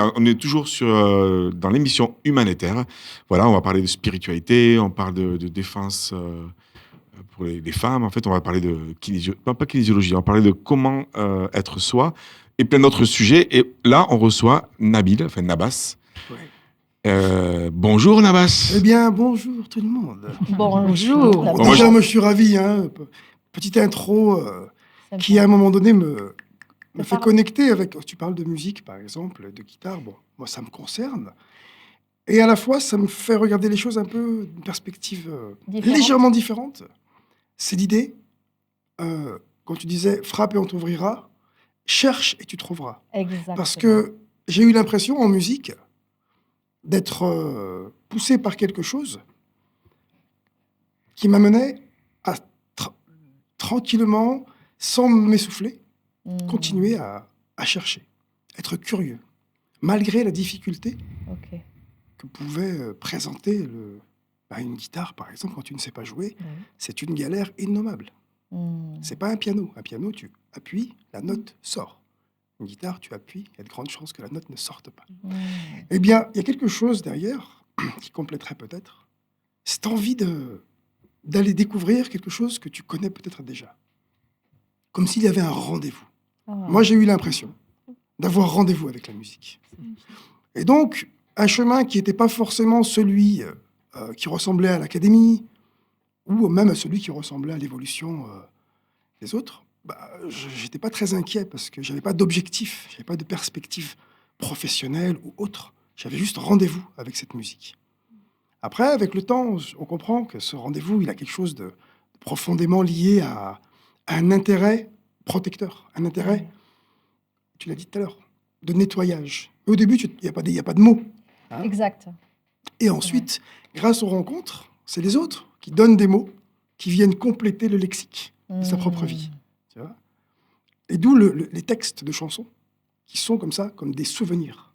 On est toujours dans l'émission Humanitaire. Voilà, on va parler de spiritualité, on parle de défense pour les femmes. En fait, on va parler de pas kinésiologie, on va parler de comment être soi et plein d'autres sujets. Et là, on reçoit Nabil, enfin Nabas. Ouais. Bonjour Nabas. Eh bien, bonjour tout le monde. Bonjour. Bon, Déjà, moi, je suis ravi. Petite intro qui, à un moment donné, me fait connecter avec... Tu parles de musique, par exemple, de guitare. Bon, moi, ça me concerne. Et à la fois, ça me fait regarder les choses un peu d'une perspective légèrement différente. C'est l'idée, quand tu disais « frappe et on t'ouvrira », cherche et tu trouveras. Exactement. Parce que j'ai eu l'impression, en musique, d'être poussé par quelque chose qui m'amenait à tranquillement, sans m'essouffler, continuer à chercher, être curieux, malgré la difficulté que pouvait présenter une guitare, par exemple, quand tu ne sais pas jouer. C'est une galère innommable. C'est pas un piano. Un piano, tu appuies, la note sort. Une guitare, tu appuies, il y a de grandes chances que la note ne sorte pas. Eh bien, il y a quelque chose derrière qui compléterait peut-être cette envie d'aller découvrir quelque chose que tu connais peut-être déjà. Comme s'il y avait un rendez-vous. Moi, j'ai eu l'impression d'avoir rendez-vous avec la musique. Et donc, un chemin qui n'était pas forcément celui qui ressemblait à l'académie, ou même à celui qui ressemblait à l'évolution des autres, je n'étais pas très inquiet parce que je n'avais pas d'objectif, je n'avais pas de perspective professionnelle ou autre. J'avais juste rendez-vous avec cette musique. Après, avec le temps, on comprend que ce rendez-vous, il a quelque chose de profondément lié à un intérêt protecteur, un intérêt, tu l'as dit tout à l'heure, de nettoyage. Mais au début, il n'y a pas de mots. Hein. Exact. Et ensuite, grâce aux rencontres, c'est les autres qui donnent des mots, qui viennent compléter le lexique de sa propre vie. Tu vois ? Et d'où les textes de chansons, qui sont comme ça, comme des souvenirs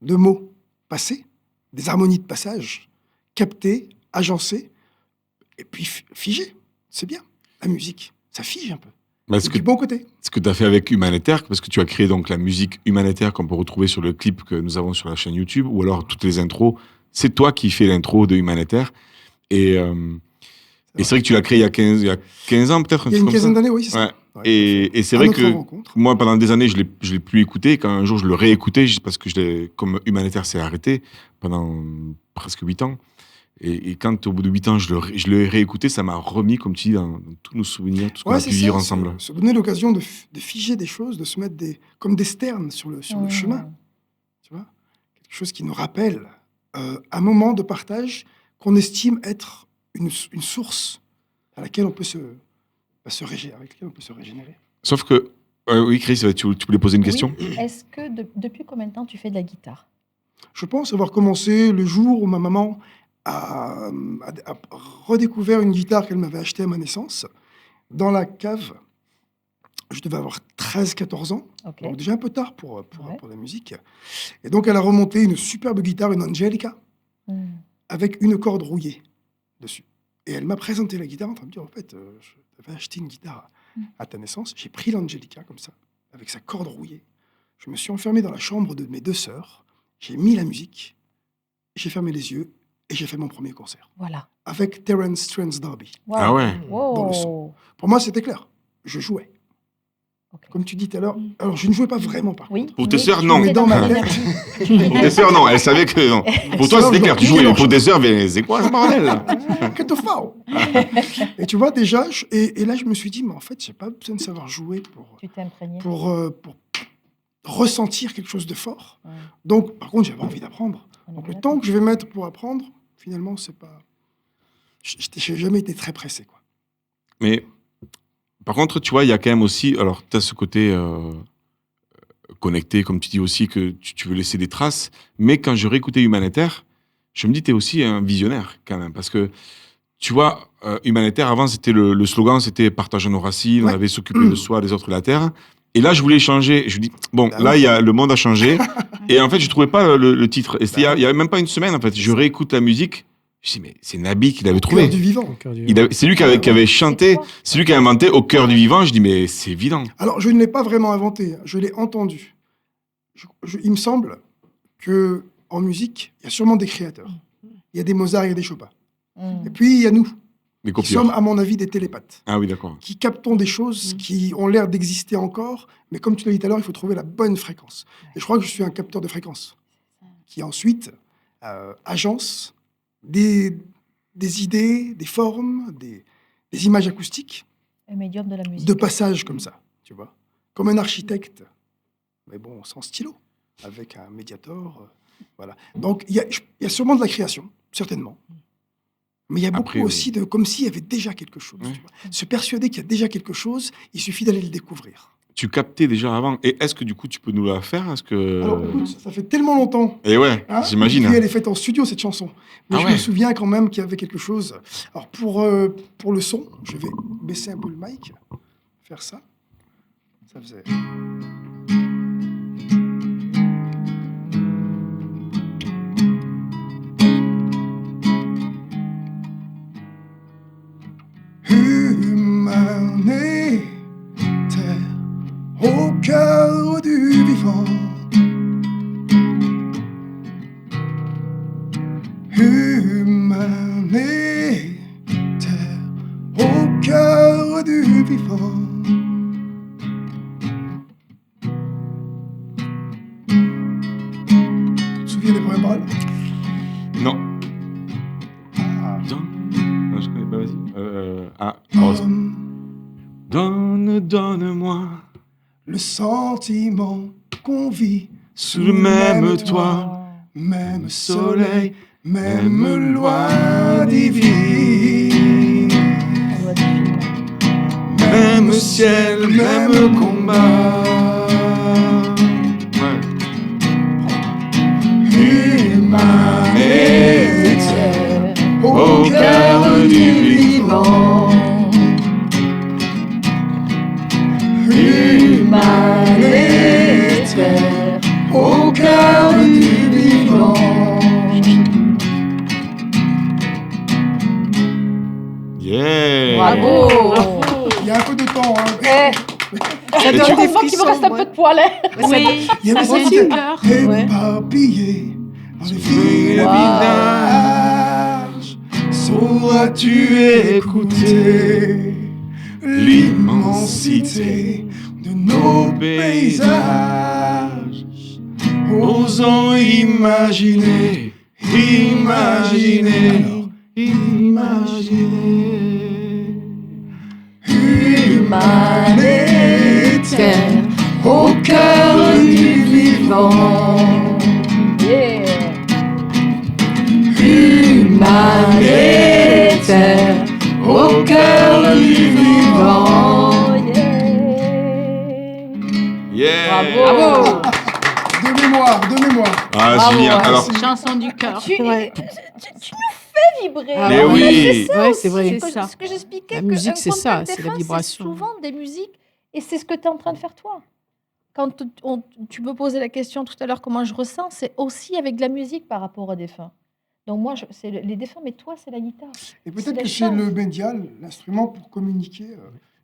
de mots passés, des harmonies de passage, captés, agencés, et puis figés. C'est bien. La musique, ça fige un peu. C'est du bon côté. Ce que tu as fait avec Humanitaire, parce que tu as créé donc la musique Humanitaire qu'on peut retrouver sur le clip que nous avons sur la chaîne YouTube, ou alors toutes les intros, c'est toi qui fais l'intro de Humanitaire. Et c'est vrai que tu l'as créé il y a 15 ans peut-être. Il y a une quinzaine d'années, oui, c'est ça. Ouais. Et c'est vrai que moi, pendant des années, je l'ai plus écouté. Quand un jour, je le réécoutais, parce que comme Humanitaire s'est arrêté pendant presque 8 ans. Et quand, au bout de 8 ans, je l'ai réécouté, ça m'a remis, comme tu dis, dans tous nos souvenirs, tout ce qu'on a pu vivre ensemble. Se donner l'occasion de figer des choses, de se mettre comme des sternes sur le chemin. Tu vois ? Quelque chose qui nous rappelle un moment de partage qu'on estime être une source à laquelle on peut avec laquelle on peut se régénérer. Sauf que, oui, Chris, tu voulais poser une question ? Est-ce que depuis combien de temps tu fais de la guitare ? Je pense avoir commencé le jour où ma maman a redécouvert une guitare qu'elle m'avait achetée à ma naissance dans la cave. Je devais avoir 13-14 ans, donc déjà un peu tard pour la musique. Et donc, elle a remonté une superbe guitare, une Angelica, avec une corde rouillée dessus. Et elle m'a présenté la guitare en train de me dire, en fait, je t'avais acheté une guitare à ta naissance. J'ai pris l'Angelica comme ça, avec sa corde rouillée. Je me suis enfermé dans la chambre de mes 2 sœurs. J'ai mis la musique, j'ai fermé les yeux et j'ai fait mon premier concert. Voilà. Avec Terence Trance D'Arby. Wow. Ah ouais. Dans le son. Pour moi, c'était clair. Je jouais. Comme tu dis tout à l'heure. Alors, je ne jouais pas vraiment, par contre. Pour tes sœurs, non. Mais dans ma tête. Pour tes sœurs, non. Elles savaient que non. Pour toi, c'était clair. Tu jouais. Mais pour tes sœurs, c'est quoi ce bordel ? Que te fait ? Et tu vois, déjà, et là, je me suis dit, mais en fait, j'ai pas besoin de savoir jouer pour ressentir quelque chose de fort. Donc, par contre, j'avais envie d'apprendre. Donc, le temps que je vais mettre pour apprendre, finalement, c'est pas... J'ai jamais été très pressé, quoi. Mais, par contre, tu vois, il y a quand même aussi... Alors, tu as ce côté connecté, comme tu dis aussi, que tu veux laisser des traces. Mais quand je réécoutais Humanitaire, je me dis, tu es aussi un visionnaire, quand même. Parce que, tu vois, Humanitaire, avant, c'était le slogan, c'était « Partageons nos racines, on avait s'occuper de soi, des autres, de la terre ». Et là, je voulais changer. Je me dis, bon, là, le monde a changé. Et en fait, je trouvais pas le titre. Et il y avait même pas une semaine, en fait. Je réécoute la musique. Je dis, mais c'est Nabi qui l'avait trouvé. Au cœur du vivant. C'est lui qui avait chanté, c'est lui qui a inventé Au cœur du vivant. Je dis, mais c'est évident. Alors, je ne l'ai pas vraiment inventé. Je l'ai entendu. Il me semble, qu'en musique, il y a sûrement des créateurs. Il y a des Mozart, il y a des Chopin. Et puis, il y a nous, qui sommes, à mon avis, des télépathes. Ah oui, d'accord. Qui captons des choses qui ont l'air d'exister encore, mais comme tu l'as dit tout à l'heure, il faut trouver la bonne fréquence. Et je crois que je suis un capteur de fréquence, qui ensuite agence des idées, des formes, des images acoustiques, un médium de la musique. de passage comme ça, tu vois. Comme un architecte, mais bon, sans stylo, avec un médiator. Voilà. Donc, il y a sûrement de la création, certainement. Mais il y a beaucoup aussi de... Comme s'il y avait déjà quelque chose. Tu vois. Se persuader qu'il y a déjà quelque chose, il suffit d'aller le découvrir. Tu captais déjà avant. Et est-ce que du coup, tu peux nous la faire? Alors, écoute, ça fait tellement longtemps. Et ouais, j'imagine. Et puis, elle est faite en studio, cette chanson. Mais je me souviens quand même qu'il y avait quelque chose. Alors, pour le son, je vais baisser un peu le mic. Faire ça. Ça faisait... Humanité au cœur du vivant. Humanité au cœur du vivant. Tu te souviens des premières paroles? Non. Non, je connais pas, vas-y. Donne-moi le sentiment qu'on vit sous le même toit, même soleil, même loi divine, même ciel, même combat. Humanité au cœur du vivant. Humanité au cœur du vivant. Yeah! Bravo! Il y a un peu de temps. Hein. Ça donne des frissons. Qu'il me reste un peu de poil. Oui, il y avait ça ça fait peur. éparpillé dans les villes et villages. Sauras-tu écouter l'immensité de nos paysages? Osons imaginer, imaginer, imaginer. Humanité au cœur du vivant. Yeah. Humanité au cœur du vivant. Yeah! Bravo! De mémoire. Ah, Bravo, génial. ouais. Alors, Chanson du cœur. Tu nous fais vibrer. Mais oui. C'est vrai. C'est ça. ce que j'expliquais. La musique, qu'un c'est ça, contact c'est la défunt, vibration. C'est souvent des musiques, et c'est ce que tu es en train de faire toi. Quand tu me posais la question tout à l'heure, comment je ressens, c'est aussi avec de la musique par rapport aux défunts. Donc moi, c'est les défunts, mais toi, c'est la guitare. Et peut-être la que c'est chance. le médial, l'instrument pour communiquer.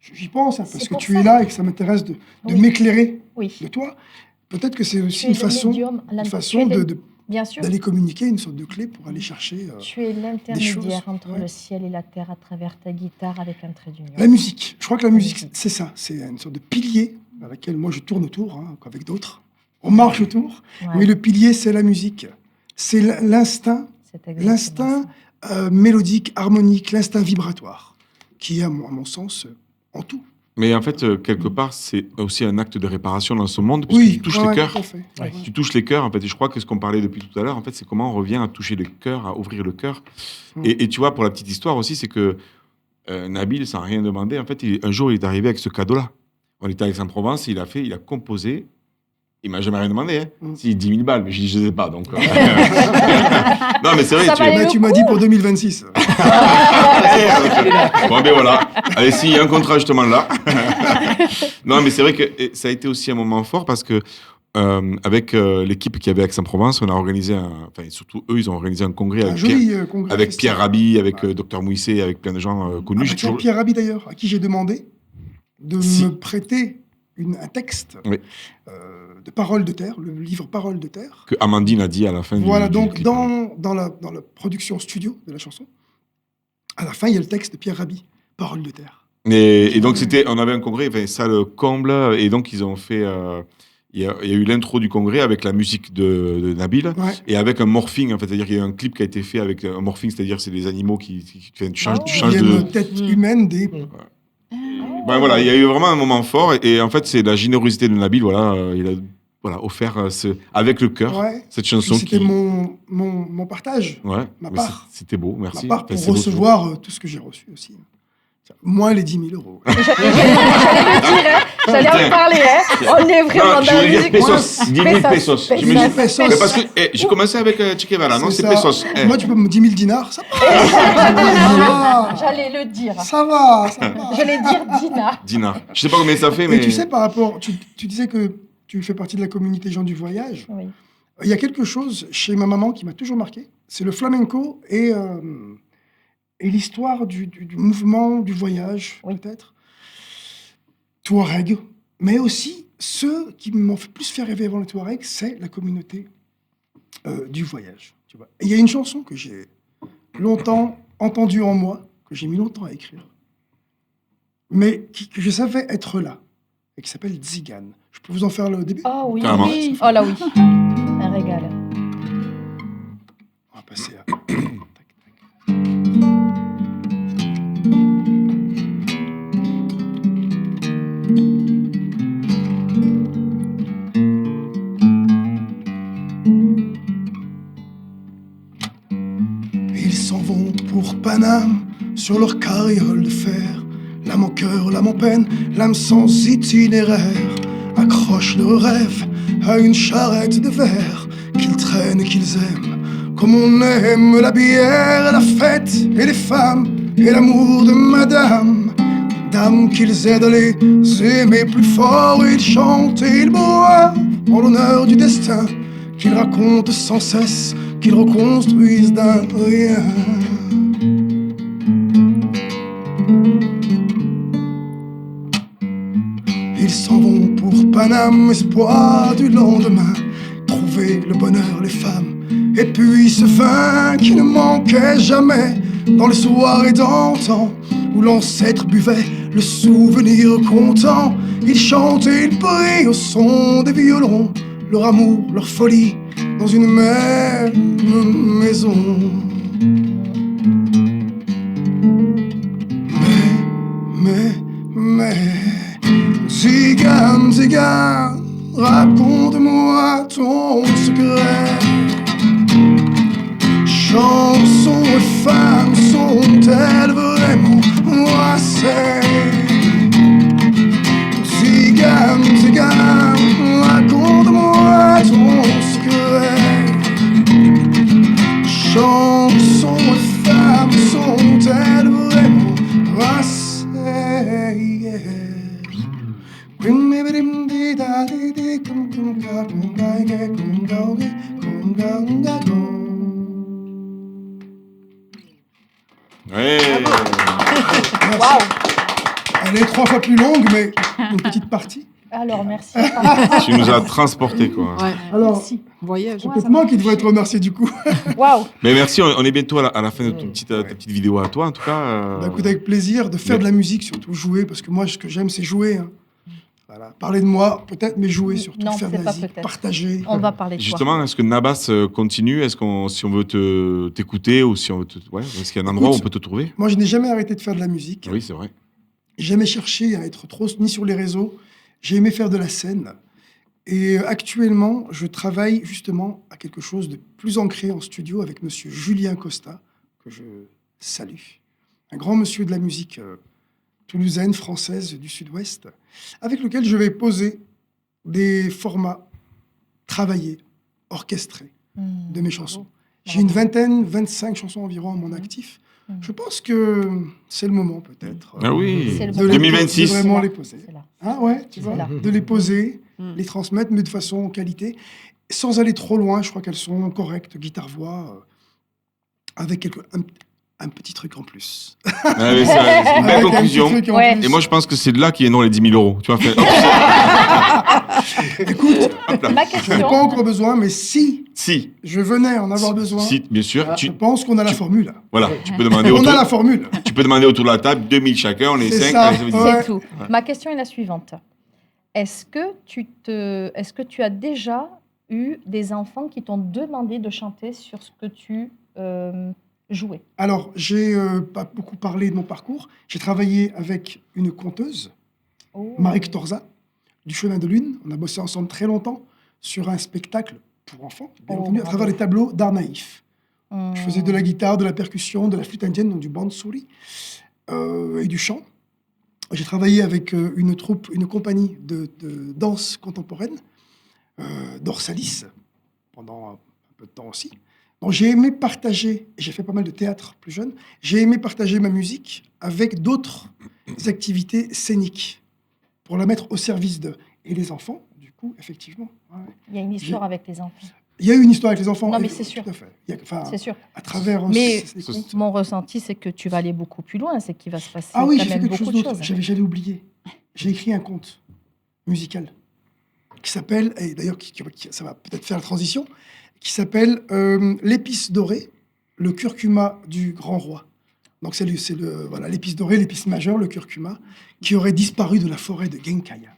J'y pense, hein, parce que pour tu ça. es là et que ça m'intéresse de Oui. m'éclairer Oui. de toi. Peut-être que c'est aussi Tu es une le façon, médium, bien sûr. d'aller communiquer, une sorte de clé pour aller chercher Tu es choses, l'intermédiaire entre ouais. le ciel et la terre à travers ta guitare avec un trait d'union. la musique. Je crois que la musique, musique. c'est ça. C'est une sorte de pilier à laquelle moi je tourne autour, hein, avec d'autres. On marche autour, Ouais, mais le pilier, c'est la musique. C'est l'instinct c'est exactement ça. mélodique, harmonique, l'instinct vibratoire, qui est, à mon sens, en tout. mais en fait, quelque part, c'est aussi un acte de réparation dans ce monde, parce que tu touches les cœurs. tout à fait. Ouais. Tu touches les cœurs, en fait. Et je crois que ce qu'on parlait depuis tout à l'heure, en fait, c'est comment on revient à toucher le cœur, à ouvrir le cœur. Et tu vois, pour la petite histoire aussi, c'est que Nabil, sans rien demander, en fait, un jour, il est arrivé avec ce cadeau-là. On était à Aix-en-Provence, il a composé. Il m'a jamais rien demandé. Hein. Si, 10 000 balles, mais je sais pas. Donc, non, mais c'est vrai. Ça valait le Tu m'as dit pour 2026. Bon, ben voilà. Allez, si, il y a un contrat justement là. Non, mais c'est vrai que ça a été aussi un moment fort parce que avec l'équipe qui avait Aix-en-Provence, on a organisé surtout eux, ils ont organisé un congrès Un avec, joli congrès. avec festival. Pierre Rabhi, avec Dr Mouissé, avec plein de gens connus. Avec Pierre Rabhi d'ailleurs, à qui j'ai demandé de me prêter un texte Oui. de Paroles de terre, le livre Paroles de terre. Que Amandine a dit à la fin Voilà, du donc clip. dans la production studio de la chanson, à la fin, il y a le texte de Pierre Rabhi, Paroles de terre. Et donc, on avait un congrès, enfin, ça le comble, et donc ils ont fait. Il y a eu l'intro du congrès avec la musique de Nabil Ouais. et avec un morphing, en fait, c'est-à-dire qu'il y a eu un clip qui a été fait avec un morphing, c'est-à-dire c'est des animaux qui changent, Oh. tu changes Il y a de. une tête humaine des... Ben voilà, il y a eu vraiment un moment fort et en fait c'est la générosité de Nabil, voilà, il a offert avec le cœur Ouais. cette chanson C'était qui. mon partage, Ouais, ma mais part. c'était beau, merci. Ma part Enfin, pour c'est beau recevoir tout ce que j'ai reçu aussi. Moins les 10 000 euros. J'allais en parler, hein. On est toujours. vraiment Non, je dans la voulais dire musique. pesos, 10 000 pesos. Je me dis- Pesos. Mais parce que j'ai commencé avec Che Guevara, non, c'est ça. pesos. Moi, tu peux me 10 000 dinars, ça va. J'allais le dire. Ça va. J'allais dire Dina. Dinar. Je sais pas combien ça fait, Et mais. tu sais, par rapport... Tu disais que tu fais partie de la communauté gens du voyage. Oui. Il y a quelque chose chez ma maman qui m'a toujours marqué. C'est le flamenco et l'histoire du mouvement, du voyage, Oui. peut-être. Touareg. Mais aussi, ceux qui m'ont plus fait rêver avant le Touareg, c'est la communauté du voyage. Tu vois. Et il y a une chanson que j'ai longtemps entendue en moi, que j'ai mis longtemps à écrire, mais que je savais être là, et qui s'appelle Tzigane. Je peux vous en faire le début? Oh oui. Carrément. Oui. Oh là oui. Un régal. On va passer à... Ils s'en vont pour Paname sur leur carriole de fer. L'âme en cœur, l'âme en peine, l'âme sans itinéraire. Accrochent leurs rêves à une charrette de verre qu'ils traînent et qu'ils aiment. Comme on aime la bière, la fête et les femmes et l'amour de madame. Dames qu'ils aident à les aimer plus fort. Ils chantent et ils boivent en l'honneur du destin qu'ils racontent sans cesse, qu'ils reconstruisent d'un rien. Ils s'en vont pour Paname, espoir du lendemain, trouver le bonheur, les femmes, et puis ce vin qui ne manquait jamais dans les soirées d'antan où l'ancêtre buvait le souvenir content. Ils chantent et ils prient au son des violons, leur amour, leur folie dans une même maison. Mais, Tzigane, Tzigane, raconte-moi ton secret. Chansons et femmes sont-elles vraiment moi c'est Tzigane, Tzigane, raconte-moi ton secret. Chansons et femmes sont-elles vraiment moi c'est Ouais. Waouh. Elle est 3 fois plus longue, mais une petite partie. Alors, merci. Tu nous as transportés, quoi. Ouais. Alors, Merci. Voyage. Ouais. peut-être moi qui devrais être remercié du coup. Waouh. Mais merci, on est bientôt à la fin de ta petite vidéo à toi, en tout cas. Bah, écoute, avec plaisir de faire de la musique, surtout jouer, parce que moi, ce que j'aime, c'est jouer. Hein. Voilà. Parler de moi, peut-être, mais jouer surtout, Non, faire de c'est la pas musique, peut-être. partager. On va parler de toi. Justement, est-ce que Nabas continue? Si on veut t'écouter ou si on veut est-ce qu'il y a un endroit où on peut te trouver? Moi, je n'ai jamais arrêté de faire de la musique. Oui, c'est vrai. J'ai jamais cherché à être trop ni sur les réseaux. J'ai aimé faire de la scène. Et actuellement, je travaille justement à quelque chose de plus ancré en studio avec monsieur Julien Costa, que je salue. Un grand monsieur de la musique toulousaine, française du Sud-Ouest, avec lequel je vais poser des formats travaillés, orchestrés de mes chansons. J'ai une 25 chansons environ à mon actif. Je pense que c'est le moment peut-être Ah oui, C'est le de moment. 2026. de vraiment C'est les là. poser. C'est là. Ah ouais, tu vois, là. de les poser, les transmettre, mais de façon qualité, sans aller trop loin. Je crois qu'elles sont correctes, guitare-voix, avec un petit truc en plus. Ah, mais c'est une belle Avec un petit conclusion. truc en Ouais. plus. Et moi, je pense que c'est de là qu'ils ont les 10 000 euros. Tu vois, Écoute, Ma je n'ai question, pas encore besoin, mais si si, je venais en avoir besoin, si, bien sûr, je pense qu'on a la formule. voilà, tu peux demander On a autour, la formule. tu peux demander autour de la table, 2000 chacun, on est C'est 5. ça. allez, vas-y. Ouais. c'est tout. Ma question est la suivante. Est-ce que tu as déjà eu des enfants qui t'ont demandé de chanter sur ce que tu jouais? Alors, j'ai pas beaucoup parlé de mon parcours. J'ai travaillé avec une conteuse, Oh. Marie Torza, du Chemin de Lune. On a bossé ensemble très longtemps sur un spectacle pour enfants, bien Oh, entendu, à bravo. travers les tableaux d'art naïf. Hmm. Je faisais de la guitare, de la percussion, de la flûte indienne, donc du bansuri, et du chant. J'ai travaillé avec une troupe, une compagnie de danse contemporaine, d'Orsalis, pendant un peu de temps aussi. Donc j'ai aimé partager, et j'ai fait pas mal de théâtre plus jeune, j'ai aimé partager ma musique avec d'autres activités scéniques pour la mettre au service d'eux. Et les enfants, du coup, effectivement. Ouais. Il y a une histoire avec les enfants, Il y a eu une histoire avec les enfants. Non, mais et- c'est sûr. Tout à fait. Il y a, enfin, c'est sûr. à travers Mais ces contes. mon ressenti, c'est que tu vas aller beaucoup plus loin, c'est qu'il va se passer Ah oui, quand j'ai fait même quelque chose beaucoup de d'autre. choses. J'allais oublier. J'ai écrit un conte musical qui s'appelle, et d'ailleurs ça va peut-être faire la transition, qui s'appelle L'épice dorée, le curcuma du grand roi. Donc c'est voilà, l'épice dorée, l'épice majeure, le curcuma, qui aurait disparu de la forêt de Genkaya.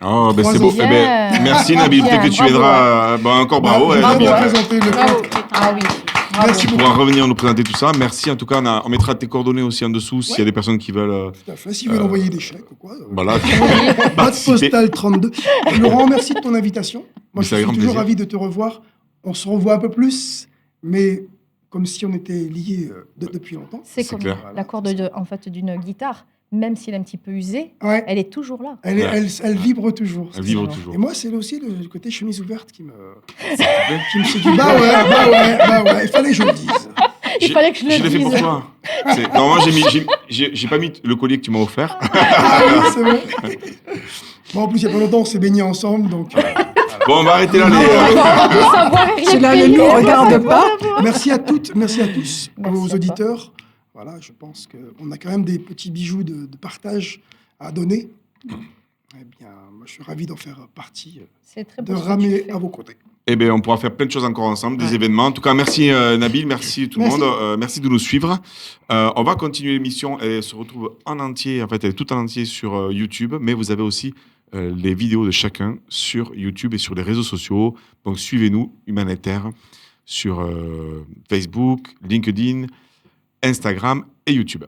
Oh, ben c'est 3 beau. ans. Eh ben, Bien. merci Nabil, Bien, peut-être que tu bravo, aideras. Bon, encore bravo. Je ouais, viens de Nabil. présenter le Bravo. conte. Ah oui, bravo. Merci Tu beaucoup. pourras revenir nous présenter tout ça. Merci en tout cas. On mettra tes coordonnées aussi en dessous s'il y a des personnes qui veulent. Tout à fait. Si vous voulez envoyer des chèques ou quoi. Voilà. Boîte participer. postale 32. Laurent, merci de ton invitation. Mais Moi, c'est je avec suis grand toujours plaisir. ravi de te revoir. On se revoit un peu plus, mais comme si on était liés depuis longtemps. C'est C'est comme clair. la corde en fait, d'une guitare, même si elle est un petit peu usée, Ouais. elle est toujours là. Elle, Ouais. elle vibre toujours. Elle vibre Toujours. toujours. Et moi, c'est aussi le côté chemise ouverte qui me plaît séduit. Bah ouais. Il fallait que je le dise. Il fallait que je le l'ai fait pour dise. toi. Normalement, j'ai pas mis le collier que tu m'as offert. Ah oui, c'est vrai. Bon, en plus, il y a pas longtemps, on s'est baignés ensemble. Donc, Bon, on va arrêter là. Cela ne nous regarde pas. merci à toutes, merci à tous, Merci aux à toi. auditeurs. Voilà, je pense qu'on a quand même des petits bijoux de partage à donner. Eh bien, moi, je suis ravi d'en faire partie, C'est très de beau ce que tu ramer fais. à vos côtés. Eh bien, on pourra faire plein de choses encore ensemble, des événements. En tout cas, merci Nabil, merci tout le Merci. monde, merci de nous suivre. On va continuer l'émission. Elle se retrouve en entier, en fait, elle est toute en entier sur YouTube, mais vous avez aussi les vidéos de chacun sur YouTube et sur les réseaux sociaux. Donc, suivez-nous, Humanitaire, sur Facebook, LinkedIn, Instagram et YouTube.